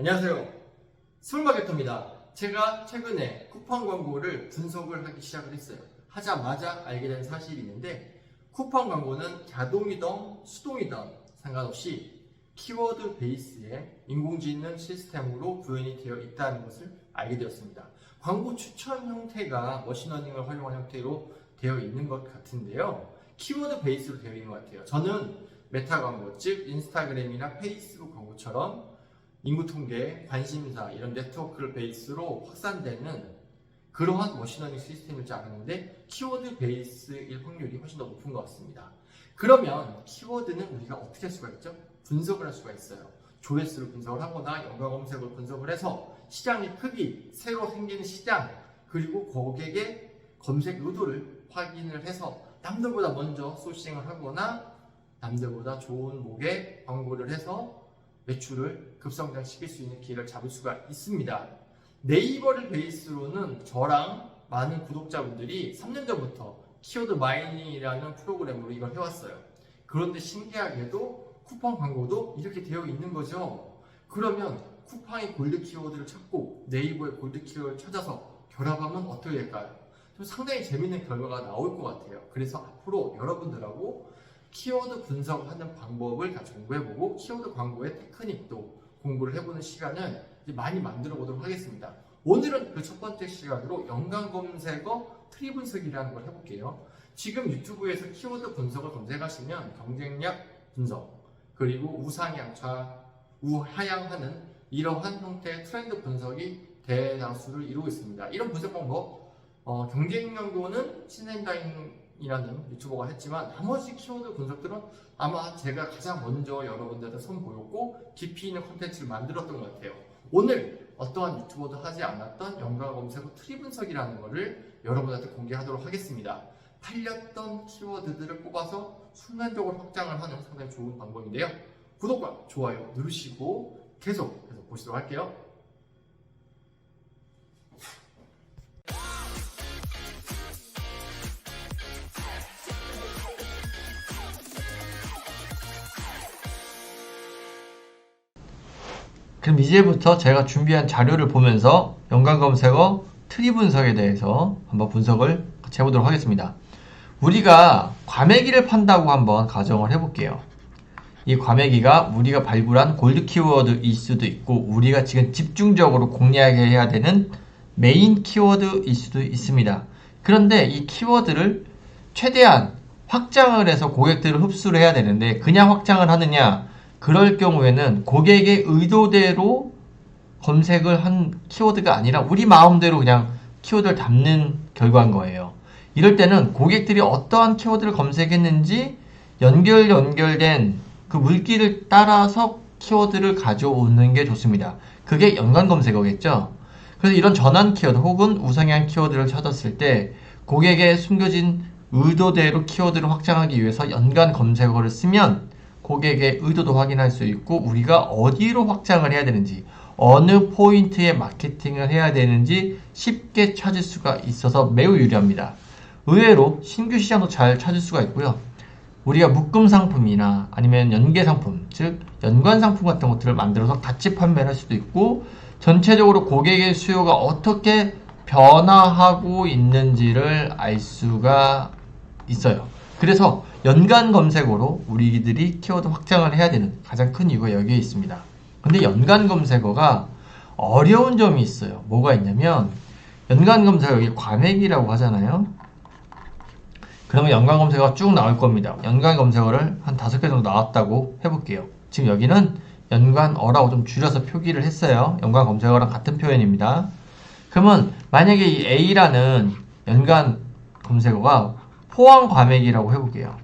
안녕하세요. 스물마케터입니다. 제가 최근에 쿠팡 광고를 분석을 하기 시작을 했어요. 하자마자 알게 된 사실이 있는데 쿠팡 광고는 자동이든 수동이든 상관없이 키워드 베이스의 인공지능 시스템으로 구현이 되어 있다는 것을 알게 되었습니다. 광고 추천 형태가 머신러닝을 활용한 형태로 되어 있는 것 같은데요. 키워드 베이스로 되어 있는 것 같아요. 저는 메타 광고, 즉 인스타그램이나 페이스북 광고처럼 인구 통계, 관심사 이런 네트워크를 베이스로 확산되는 그러한 머신러닝 시스템일 줄 알았는데 키워드 베이스일 확률이 훨씬 더 높은 것 같습니다. 그러면 키워드는 우리가 어떻게 할 수가 있죠? 분석을 할 수가 있어요. 조회수를 분석을 하거나 연관 검색을 분석을 해서 시장의 크기, 새로 생기는 시장, 그리고 고객의 검색 의도를 확인을 해서 남들보다 먼저 소싱을 하거나 남들보다 좋은 목에 광고를 해서 매출을 급성장시킬 수 있는 기회를 잡을 수가 있습니다. 네이버를 베이스로는 저랑 많은 구독자분들이 3년 전부터 키워드 마이닝이라는 프로그램으로 이걸 해왔어요. 그런데 신기하게도 쿠팡 광고도 이렇게 되어 있는 거죠. 그러면 쿠팡의 골드 키워드를 찾고 네이버의 골드 키워드를 찾아서 결합하면 어떻게 될까요? 좀 상당히 재밌는 결과가 나올 것 같아요. 그래서 앞으로 여러분들하고 키워드 분석하는 방법을 같이 공부해보고 키워드 광고의 테크닉도 공부를 해보는 시간을 이제 많이 만들어 보도록 하겠습니다. 오늘은 그 첫 번째 시간으로 연관 검색어 트리 분석이라는 걸 해볼게요. 지금 유튜브에서 키워드 분석을 검색하시면 경쟁력 분석, 그리고 우하향하는 이러한 형태의 트렌드 분석이 대다수를 이루고 있습니다. 이런 분석 방법, 경쟁연구는 신앤다잉이라는 유튜버가 했지만 나머지 키워드 분석들은 아마 제가 가장 먼저 여러분들한테 선보였고 깊이 있는 콘텐츠를 만들었던 것 같아요. 오늘 어떠한 유튜버도 하지 않았던 연관 검색어 트리 분석이라는 것을 여러분한테 공개하도록 하겠습니다. 팔렸던 키워드들을 뽑아서 순간적으로 확장을 하는 상당히 좋은 방법인데요. 구독과 좋아요 누르시고 계속 보시도록 할게요. 그럼 이제부터 제가 준비한 자료를 보면서 연관 검색어 트리 분석에 대해서 한번 분석을 같이 해보도록 하겠습니다. 우리가 과메기를 판다고 한번 가정을 해볼게요. 이 과메기가 우리가 발굴한 골드 키워드일 수도 있고 우리가 지금 집중적으로 공략해야 되는 메인 키워드일 수도 있습니다. 그런데 이 키워드를 최대한 확장을 해서 고객들을 흡수를 해야 되는데 그냥 확장을 하느냐? 그럴 경우에는 고객의 의도대로 검색을 한 키워드가 아니라 우리 마음대로 그냥 키워드를 담는 결과인 거예요. 이럴 때는 고객들이 어떠한 키워드를 검색했는지 연결된 그 물길을 따라서 키워드를 가져오는 게 좋습니다. 그게 연관 검색어겠죠. 그래서 이런 전환 키워드 혹은 우상향 키워드를 찾았을 때 고객의 숨겨진 의도대로 키워드를 확장하기 위해서 연관 검색어를 쓰면 고객의 의도도 확인할 수 있고 우리가 어디로 확장을 해야 되는지 어느 포인트에 마케팅을 해야 되는지 쉽게 찾을 수가 있어서 매우 유리합니다. 의외로 신규 시장도 잘 찾을 수가 있고요. 우리가 묶음 상품이나 아니면 연계 상품, 즉 연관 상품 같은 것들을 만들어서 같이 판매를 할 수도 있고 전체적으로 고객의 수요가 어떻게 변화하고 있는지를 알 수가 있어요. 그래서 연관 검색어로 우리들이 키워드 확장을 해야 되는 가장 큰 이유가 여기에 있습니다. 근데 연관 검색어가 어려운 점이 있어요. 뭐가 있냐면 연관 검색어 여기 과메기라고 하잖아요. 그러면 연관 검색어가 쭉 나올 겁니다. 연관 검색어를 한 5개 정도 나왔다고 해볼게요. 지금 여기는 연관어라고 좀 줄여서 표기를 했어요. 연관 검색어랑 같은 표현입니다. 그러면 만약에 이 A라는 연관 검색어가 포항 과메기라고 해볼게요.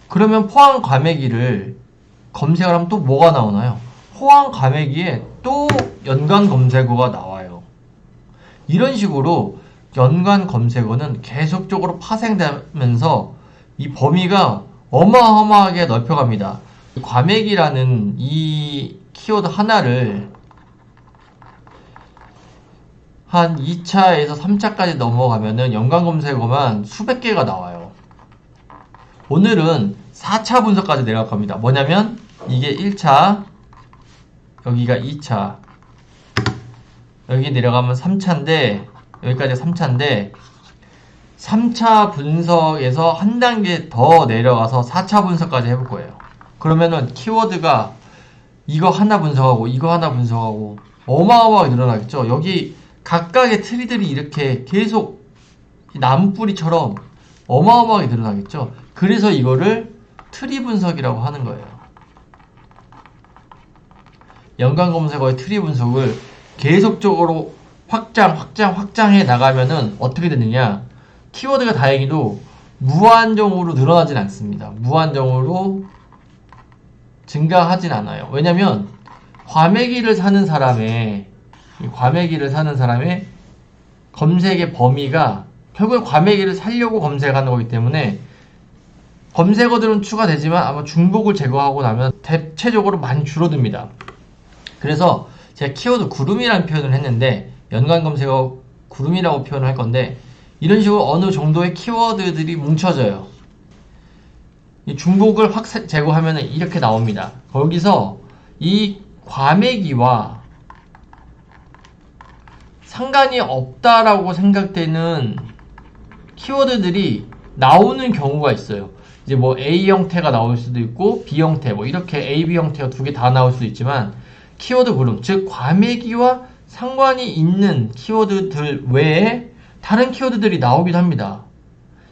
그러면 포항 과메기를 검색을 하면 또 뭐가 나오나요? 포항 과메기에 또 연관 검색어가 나와요. 이런 식으로 연관 검색어는 계속적으로 파생되면서 이 범위가 어마어마하게 넓혀갑니다. 과메기라는 이 키워드 하나를 한 2차에서 3차까지 넘어가면은 연관 검색어만 수백 개가 나와요. 오늘은 4차 분석까지 내려갑니다. 뭐냐면 이게 1차, 여기가 2차, 여기 내려가면 3차인데, 여기까지 3차인데, 3차 분석에서 한 단계 더 내려가서 4차 분석까지 해볼 거예요. 그러면은 키워드가 이거 하나 분석하고 이거 하나 분석하고 어마어마하게 늘어나겠죠. 여기 각각의 트리들이 이렇게 계속 나무뿌리처럼 어마어마하게 늘어나겠죠. 그래서 이거를 트리 분석이라고 하는 거예요. 연관 검색어의 트리 분석을 계속적으로 확장해 나가면은 어떻게 되느냐? 키워드가 다행히도 무한정으로 늘어나진 않습니다. 무한정으로 증가하진 않아요. 왜냐면 과메기를 사는 사람의 검색의 범위가 결국엔 과메기를 살려고 검색하는 거기 때문에 검색어들은 추가되지만 아마 중복을 제거하고 나면 대체적으로 많이 줄어듭니다. 그래서 제가 키워드 구름이라는 표현을 했는데 연관 검색어 구름이라고 표현을 할 건데 이런 식으로 어느 정도의 키워드들이 뭉쳐져요. 이 중복을 확 제거하면 이렇게 나옵니다. 거기서 이 과메기와 상관이 없다라고 생각되는 키워드들이 나오는 경우가 있어요. 이제 뭐 A 형태가 나올 수도 있고 B 형태, 뭐 이렇게 A, B 형태가 두 개 다 나올 수도 있지만 키워드 그룹, 즉 과메기와 상관이 있는 키워드들 외에 다른 키워드들이 나오기도 합니다.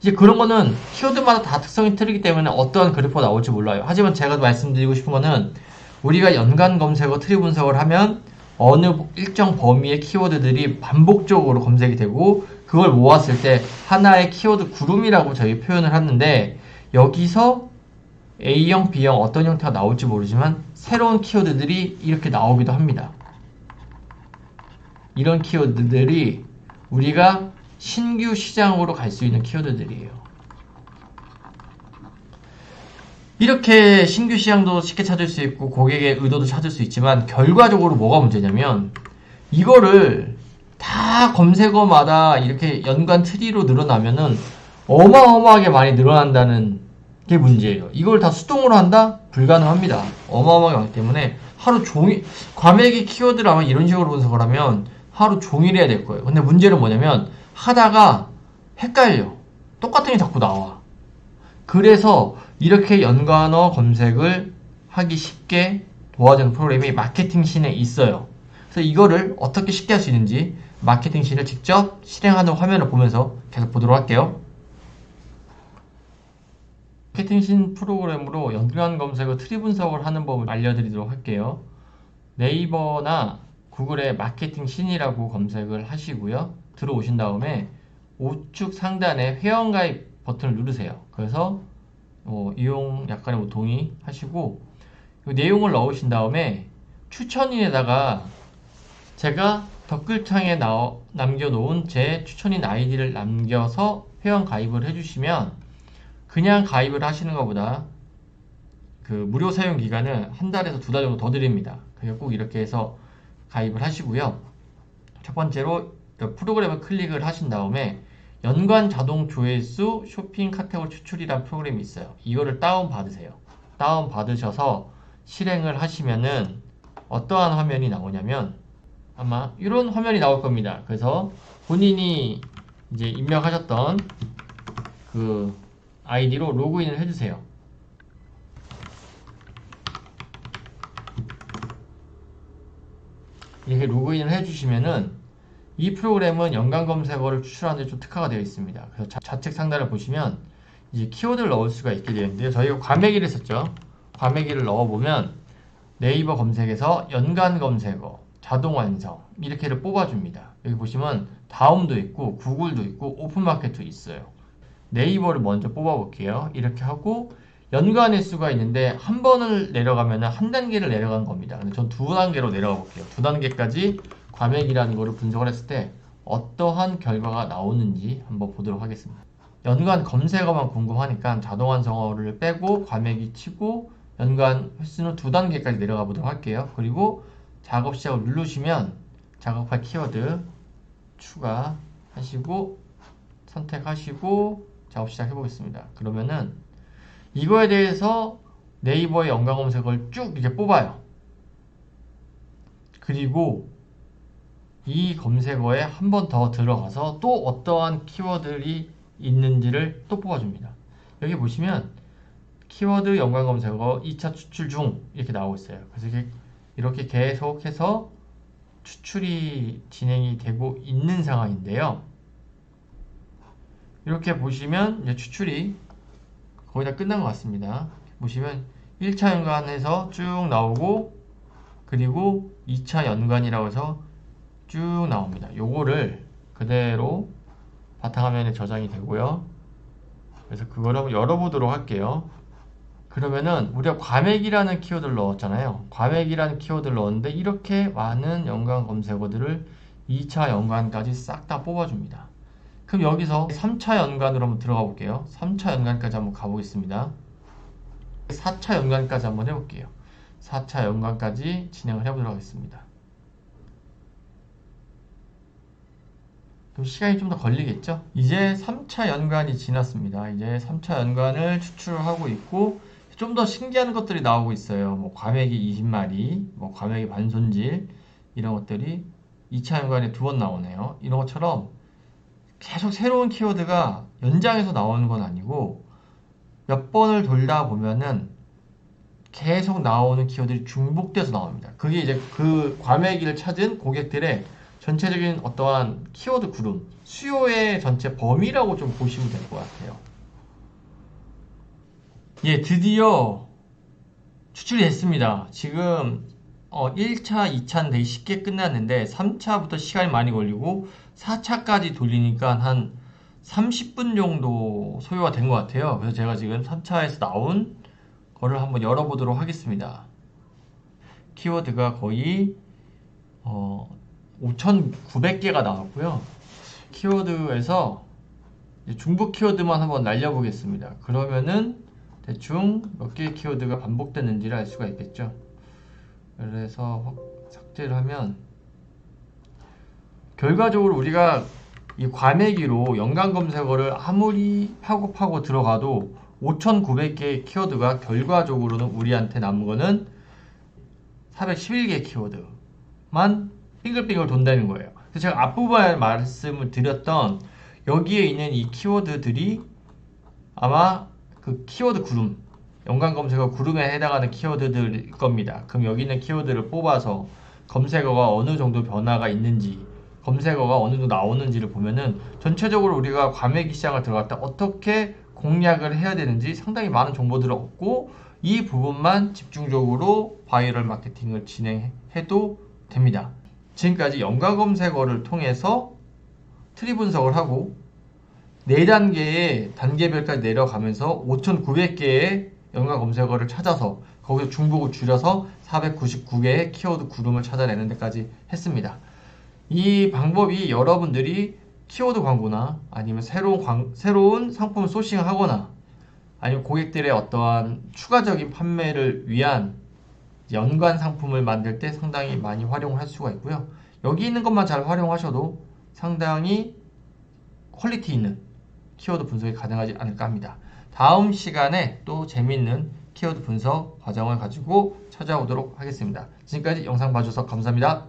이제 그런 거는 키워드마다 다 특성이 틀리기 때문에 어떠한 그래프가 나올지 몰라요. 하지만 제가 말씀드리고 싶은 거는 우리가 연관 검색어 트리 분석을 하면 어느 일정 범위의 키워드들이 반복적으로 검색이 되고 그걸 모았을 때 하나의 키워드 구름이라고 저희 표현을 하는데 여기서 A형, B형 어떤 형태가 나올지 모르지만 새로운 키워드들이 이렇게 나오기도 합니다. 이런 키워드들이 우리가 신규 시장으로 갈 수 있는 키워드들이에요. 이렇게 신규 시장도 쉽게 찾을 수 있고 고객의 의도도 찾을 수 있지만 결과적으로 뭐가 문제냐면 이거를 다 검색어마다 이렇게 연관 트리로 늘어나면은 어마어마하게 많이 늘어난다는 게 문제예요. 이걸 다 수동으로 한다? 불가능합니다. 어마어마하게 많기 때문에 하루 종일 과메기 키워드를 아마 이런 식으로 분석을 하면 하루 종일 해야 될 거예요. 근데 문제는 뭐냐면 하다가 헷갈려. 똑같은 게 자꾸 나와. 그래서 이렇게 연관어 검색을 하기 쉽게 도와주는 프로그램이 마케팅신에 있어요. 그래서 이거를 어떻게 쉽게 할 수 있는지 마케팅신을 직접 실행하는 화면을 보면서 계속 보도록 할게요. 마케팅신 프로그램으로 연관 검색어 트리 분석을 하는 법을 알려드리도록 할게요. 네이버나 구글에 마케팅신이라고 검색을 하시고요. 들어오신 다음에 우측 상단에 회원가입 버튼을 누르세요. 그래서 이용 약간의 동의하시고 내용을 넣으신 다음에 추천인에다가 제가 댓글창에 남겨놓은 제 추천인 아이디를 남겨서 회원 가입을 해주시면 그냥 가입을 하시는 것보다 그 무료 사용 기간은 한 달에서 두 달 정도 더 드립니다. 그래서 꼭 이렇게 해서 가입을 하시고요. 첫 번째로 프로그램을 클릭을 하신 다음에 연관 자동 조회수 쇼핑 카테고리 추출이라는 프로그램이 있어요. 이거를 다운 받으세요. 다운 받으셔서 실행을 하시면은 어떠한 화면이 나오냐면 아마 이런 화면이 나올 겁니다. 그래서 본인이 이제 입력하셨던 그 아이디로 로그인을 해주세요. 이렇게 로그인을 해주시면은 이 프로그램은 연관 검색어를 추출하는 데 좀 특화가 되어 있습니다. 그래서 좌측 상단을 보시면 이제 키워드를 넣을 수가 있게 되는데요. 저희가 과메기를 썼죠. 과메기를 넣어보면 네이버 검색에서 연관 검색어, 자동 완성 이렇게를 뽑아줍니다. 여기 보시면 다음도 있고 구글도 있고 오픈마켓도 있어요. 네이버를 먼저 뽑아볼게요. 이렇게 하고 연관 횟수가 있는데 한 번을 내려가면 한 단계를 내려간 겁니다. 근데 전 두 단계로 내려가 볼게요. 두 단계까지 과메기라는 거를 분석을 했을 때 어떠한 결과가 나오는지 한번 보도록 하겠습니다. 연관 검색어만 궁금하니까 자동 완성어를 빼고 과메기 치고 연관 횟수는 두 단계까지 내려가 보도록 할게요. 그리고 작업 시작을 누르시면 작업할 키워드 추가하시고 선택하시고 작업 시작해 보겠습니다. 그러면은 이거에 대해서 네이버의 연관 검색어를 쭉 이렇게 뽑아요. 그리고 이 검색어에 한 번 더 들어가서 또 어떠한 키워드들이 있는지를 또 뽑아줍니다. 여기 보시면 키워드 연관 검색어 2차 추출 중 이렇게 나오고 있어요. 그래서 이렇게 계속해서 추출이 진행이 되고 있는 상황인데요. 이렇게 보시면 이제 추출이 거의 다 끝난 것 같습니다. 보시면 1차 연관해서 쭉 나오고 그리고 2차 연관이라고 해서 쭉 나옵니다. 요거를 그대로 바탕화면에 저장이 되고요. 그래서 그거를 열어보도록 할게요. 그러면은 우리가 과맥이라는 키워드를 넣었잖아요. 과맥이라는 키워드를 넣었는데 이렇게 많은 연관 검색어들을 2차 연관까지 싹 다 뽑아줍니다. 그럼 여기서 3차 연관으로 한번 들어가 볼게요. 3차 연관까지 한번 가보겠습니다. 4차 연관까지 한번 해볼게요. 4차 연관까지 진행을 해보도록 하겠습니다. 그럼 시간이 좀 더 걸리겠죠? 이제 3차 연관이 지났습니다. 이제 3차 연관을 추출하고 있고 좀 더 신기한 것들이 나오고 있어요. 뭐 과메기 20마리, 뭐 과메기 반손질 이런 것들이 2차 연관에 2번 나오네요. 이런 것처럼 계속 새로운 키워드가 연장해서 나오는 건 아니고 몇 번을 돌다 보면은 계속 나오는 키워드들이 중복돼서 나옵니다. 그게 이제 그 과메기를 찾은 고객들의 전체적인 어떠한 키워드 그룹, 수요의 전체 범위라고 좀 보시면 될 것 같아요. 예, 드디어 추출이 됐습니다. 지금 1차, 2차는 되게 쉽게 끝났는데 3차부터 시간이 많이 걸리고 4차까지 돌리니까 한 30분 정도 소요가 된 것 같아요. 그래서 제가 지금 3차에서 나온 거를 한번 열어보도록 하겠습니다. 키워드가 거의 5,900개가 나왔고요. 키워드에서 중복 키워드만 한번 날려보겠습니다. 그러면은 대충 몇 개의 키워드가 반복됐는지를 알 수가 있겠죠. 그래서 삭제를 하면 결과적으로 우리가 이 과메기로 연관 검색어를 아무리 파고 들어가도 5,900개의 키워드가 결과적으로는 우리한테 남은 거는 411개 키워드만 빙글빙글 돈다는 거예요. 그래서 제가 앞부분에 말씀을 드렸던 여기에 있는 이 키워드들이 아마 그 키워드 그룹, 연관 검색어 그룹에 해당하는 키워드들일 겁니다. 그럼 여기 있는 키워드를 뽑아서 검색어가 어느 정도 변화가 있는지, 검색어가 어느 정도 나오는지를 보면은 전체적으로 우리가 과메기 시장을 들어갈 때 어떻게 공략을 해야 되는지 상당히 많은 정보들을 얻고 이 부분만 집중적으로 바이럴 마케팅을 진행해도 됩니다. 지금까지 연관 검색어를 통해서 트리 분석을 하고 4단계의 단계별까지 내려가면서 5,900개의 연관 검색어를 찾아서 거기서 중복을 줄여서 499개의 키워드 그룹을 찾아내는 데까지 했습니다. 이 방법이 여러분들이 키워드 광고나 아니면 새로운 상품을 소싱하거나 아니면 고객들의 어떠한 추가적인 판매를 위한 연관 상품을 만들 때 상당히 많이 활용할 수가 있고요. 여기 있는 것만 잘 활용하셔도 상당히 퀄리티 있는 키워드 분석이 가능하지 않을까 합니다. 다음 시간에 또 재미있는 키워드 분석 과정을 가지고 찾아오도록 하겠습니다. 지금까지 영상 봐주셔서 감사합니다.